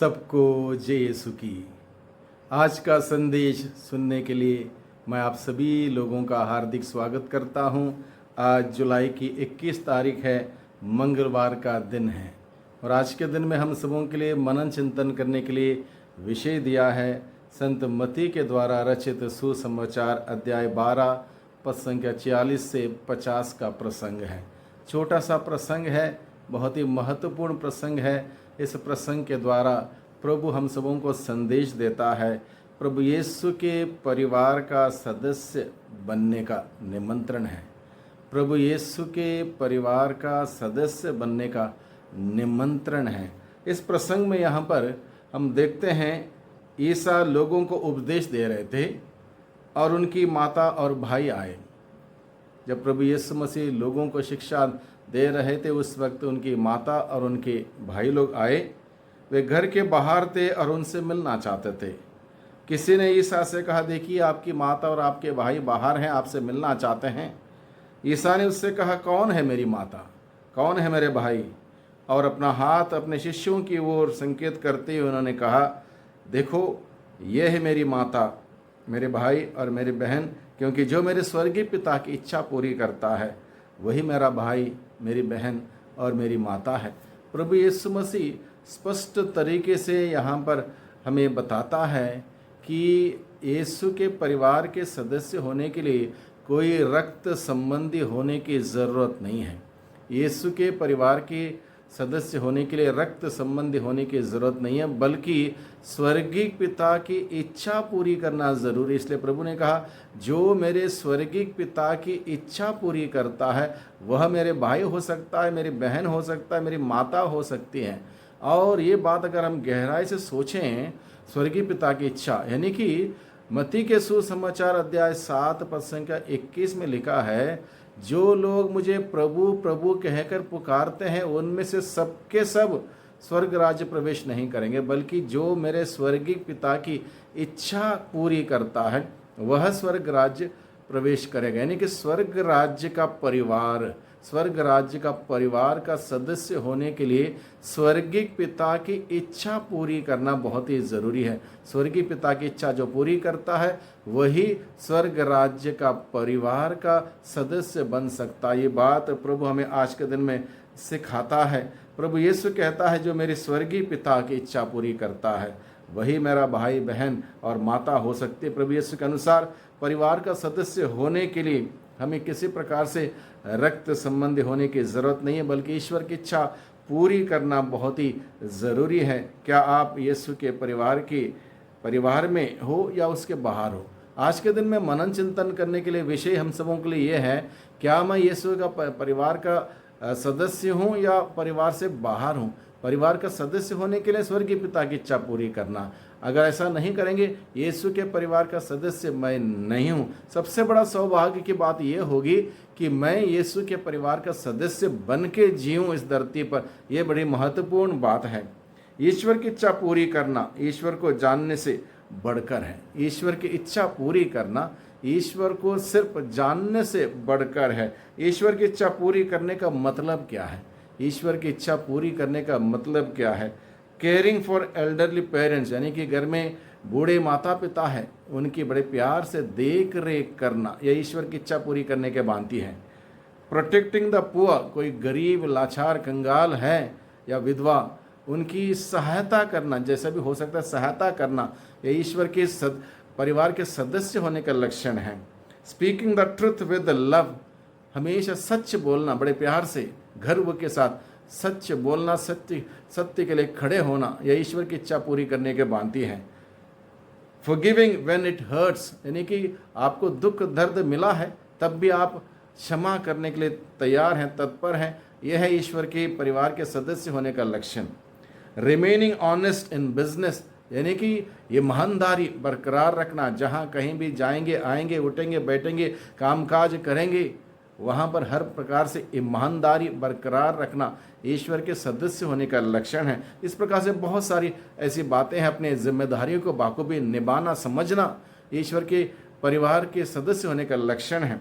सबको जय यीशु की। आज का संदेश सुनने के लिए मैं आप सभी लोगों का हार्दिक स्वागत करता हूं। आज जुलाई की 21 तारीख है, मंगलवार का दिन है और आज के दिन में हम सबों के लिए मनन चिंतन करने के लिए विषय दिया है संत मती के द्वारा रचित सुसमाचार अध्याय 12 पद संख्या 46 से 50 का प्रसंग है। छोटा सा प्रसंग है, बहुत ही महत्वपूर्ण प्रसंग है। इस प्रसंग के द्वारा प्रभु हम सबों को संदेश देता है। प्रभु यीशु के परिवार का सदस्य बनने का निमंत्रण है। प्रभु यीशु के परिवार का सदस्य बनने का निमंत्रण है। इस प्रसंग में यहाँ पर हम देखते हैं ईसा लोगों को उपदेश दे रहे थे और उनकी माता और भाई आए। जब प्रभु यीशु मसीह लोगों को शिक्षा दे रहे थे उस वक्त उनकी माता और उनके भाई लोग आए। वे घर के बाहर थे और उनसे मिलना चाहते थे। किसी ने ईसा से कहा, देखिए आपकी माता और आपके भाई बाहर हैं, आपसे मिलना चाहते हैं। ईसा ने उससे कहा, कौन है मेरी माता, कौन है मेरे भाई? और अपना हाथ अपने शिष्यों की ओर संकेत करते हुए उन्होंने कहा, देखो ये है मेरी माता, मेरे भाई और मेरी बहन, क्योंकि जो मेरे स्वर्गीय पिता की इच्छा पूरी करता है वही मेरा भाई, मेरी बहन और मेरी माता है। प्रभु यीशु मसीह स्पष्ट तरीके से यहाँ पर हमें बताता है कि यीशु के परिवार के सदस्य होने के लिए कोई रक्त संबंधी होने की ज़रूरत नहीं है। यीशु के परिवार के सदस्य होने के लिए रक्त संबंधी होने की ज़रूरत नहीं है, बल्कि स्वर्गीय पिता की इच्छा पूरी करना ज़रूरी। इसलिए प्रभु ने कहा, जो मेरे स्वर्गीय पिता की इच्छा पूरी करता है वह मेरे भाई हो सकता है, मेरी बहन हो सकता है, मेरी माता हो सकती है। और ये बात अगर हम गहराई से सोचें, स्वर्गीय पिता की इच्छा यानी कि मत्ती के सुसमाचार अध्याय 7 पद संख्या 21 में लिखा है, जो लोग मुझे प्रभु प्रभु कहकर पुकारते हैं उनमें से सबके सब स्वर्ग राज्य प्रवेश नहीं करेंगे, बल्कि जो मेरे स्वर्गीय पिता की इच्छा पूरी करता है वह स्वर्ग राज्य प्रवेश करेगा। यानी कि स्वर्ग राज्य का परिवार, स्वर्ग राज्य का परिवार का सदस्य होने के लिए स्वर्गीय पिता की इच्छा पूरी करना बहुत ही ज़रूरी है। स्वर्गीय पिता की इच्छा जो पूरी करता है वही स्वर्ग राज्य का परिवार का सदस्य बन सकता है। ये बात प्रभु हमें आज के दिन में सिखाता है। प्रभु यीशु कहता है, जो मेरे स्वर्गीय पिता की इच्छा पूरी करता है वही मेरा भाई बहन और माता हो सकती है। प्रभु यीशु के अनुसार परिवार का सदस्य होने के लिए हमें किसी प्रकार से रक्त संबंधी होने की ज़रूरत नहीं है, बल्कि ईश्वर की इच्छा पूरी करना बहुत ही ज़रूरी है। क्या आप यीशु के परिवार में हो या उसके बाहर हो? आज के दिन में मनन चिंतन करने के लिए विषय हम सबों के लिए ये है, क्या मैं यीशु का परिवार का सदस्य हूँ या परिवार से बाहर हूँ? परिवार का सदस्य होने के लिए स्वर्गीय पिता की इच्छा पूरी करना। अगर ऐसा नहीं करेंगे, यीशु के परिवार का सदस्य मैं नहीं हूँ। सबसे बड़ा सौभाग्य की बात यह होगी कि मैं यीशु के परिवार का सदस्य बन के जीऊँ इस धरती पर। यह बड़ी महत्वपूर्ण बात है। ईश्वर की इच्छा पूरी करना ईश्वर को जानने से बढ़कर है। ईश्वर की इच्छा पूरी करना ईश्वर को सिर्फ जानने से बढ़कर है। ईश्वर की इच्छा पूरी करने का मतलब क्या है? ईश्वर की इच्छा पूरी करने का मतलब क्या है? केयरिंग फॉर एल्डरली पेरेंट्स, यानी कि घर में बूढ़े माता पिता हैं, उनकी बड़े प्यार से देख रेख करना, यह ईश्वर की इच्छा पूरी करने के भांति है। प्रोटेक्टिंग द पुअर, कोई गरीब लाचार कंगाल है या विधवा, उनकी सहायता करना, जैसा भी हो सकता है सहायता करना, यह ईश्वर के परिवार के सदस्य होने का लक्षण है। Speaking the truth with love, हमेशा सच बोलना, बड़े प्यार से गर्व के साथ सच बोलना, सत्य के लिए खड़े होना, यह ईश्वर की इच्छा पूरी करने के भांति है। फॉरगिविंग व्हेन इट हर्ट्स, यानी कि आपको दुख दर्द मिला है तब भी आप क्षमा करने के लिए तैयार हैं, तत्पर हैं, यह है ईश्वर के परिवार के सदस्य होने का लक्षण। रिमेनिंग ऑनेस्ट इन बिजनेस, यानी कि ये ईमानदारी बरकरार रखना, जहाँ कहीं भी जाएंगे आएंगे उठेंगे बैठेंगे कामकाज करेंगे वहाँ पर हर प्रकार से ईमानदारी बरकरार रखना ईश्वर के सदस्य होने का लक्षण है। इस प्रकार से बहुत सारी ऐसी बातें हैं। अपने जिम्मेदारियों को बाखूबी निभाना, समझना ईश्वर के परिवार के सदस्य होने का लक्षण है।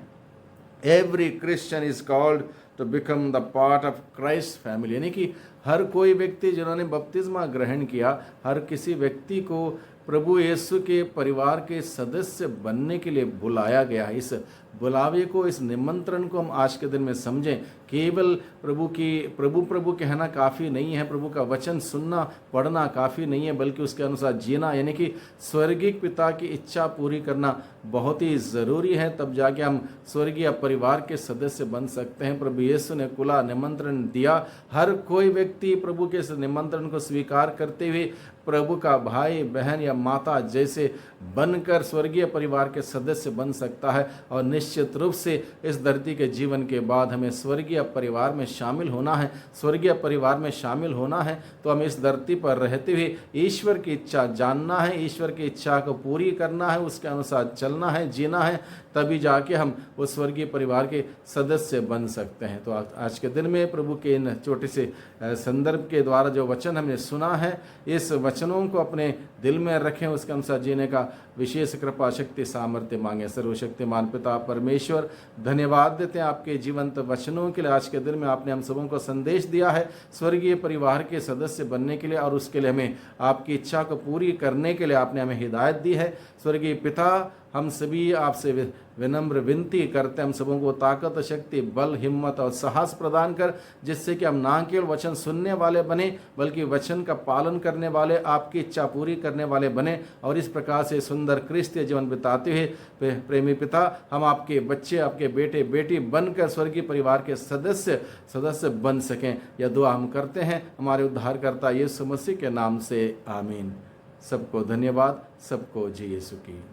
Every Christian is called to become the part of Christ family. यानी कि हर कोई व्यक्ति जिन्होंने बपतिस्मा ग्रहण किया, हर किसी व्यक्ति को प्रभु यीशु के परिवार के सदस्य बनने के लिए बुलाया गया है। इस बुलावे को, इस निमंत्रण को हम आज के दिन में समझें। केवल प्रभु कहना काफ़ी नहीं है, प्रभु का वचन सुनना पढ़ना काफ़ी नहीं है, बल्कि उसके अनुसार जीना, यानी कि स्वर्गीय पिता की इच्छा पूरी करना बहुत ही ज़रूरी है। तब जाके हम स्वर्गीय परिवार के सदस्य बन सकते हैं। प्रभु यीशु ने खुला निमंत्रण दिया। हर कोई व्यक्ति प्रभु के इस निमंत्रण को स्वीकार करते हुए प्रभु का भाई बहन या माता जैसे बनकर स्वर्गीय परिवार के सदस्य बन सकता है। और निश्चित रूप से इस धरती के जीवन के बाद हमें स्वर्गीय परिवार में शामिल होना है। स्वर्गीय परिवार में शामिल होना है तो हमें इस धरती पर रहते हुए ईश्वर की इच्छा जानना है, ईश्वर की इच्छा को पूरी करना है, उसके अनुसार चलना है, जीना है, तभी जाके हम उस स्वर्गीय परिवार के सदस्य बन सकते हैं। तो आज के दिन में प्रभु के इन छोटे से संदर्भ के द्वारा जो वचन हमने सुना है, इस वचनों को अपने दिल में रखें, उसके अनुसार जीने का विशेष कृपा शक्ति सामर्थ्य मांगे। सर्वशक्तिमान पिता परमेश्वर, धन्यवाद देते हैं आपके जीवंत वचनों के लिए। आज के दिन में आपने हम सबों को संदेश दिया है स्वर्गीय परिवार के सदस्य बनने के लिए, और उसके लिए हमें आपकी इच्छा को पूरी करने के लिए आपने हमें हिदायत दी है। स्वर्गीय पिता, हम सभी आपसे विनम्र विनती करते हैं, हम सबों को ताकत, शक्ति, बल, हिम्मत और साहस प्रदान कर, जिससे कि हम ना केवल वचन सुनने वाले बने, बल्कि वचन का पालन करने वाले, आपकी इच्छा पूरी करने वाले बने, और इस प्रकार से सुंदर क्रिस्तीय जीवन बिताते हुए प्रेमी पिता, हम आपके बच्चे, आपके बेटे बेटी बनकर स्वर्गीय परिवार के सदस्य बन सकें। यह दुआ हम करते हैं हमारे उद्धारकर्ता यीशु मसीह के नाम से, आमीन। सबको धन्यवाद, सबको जी यीशु की।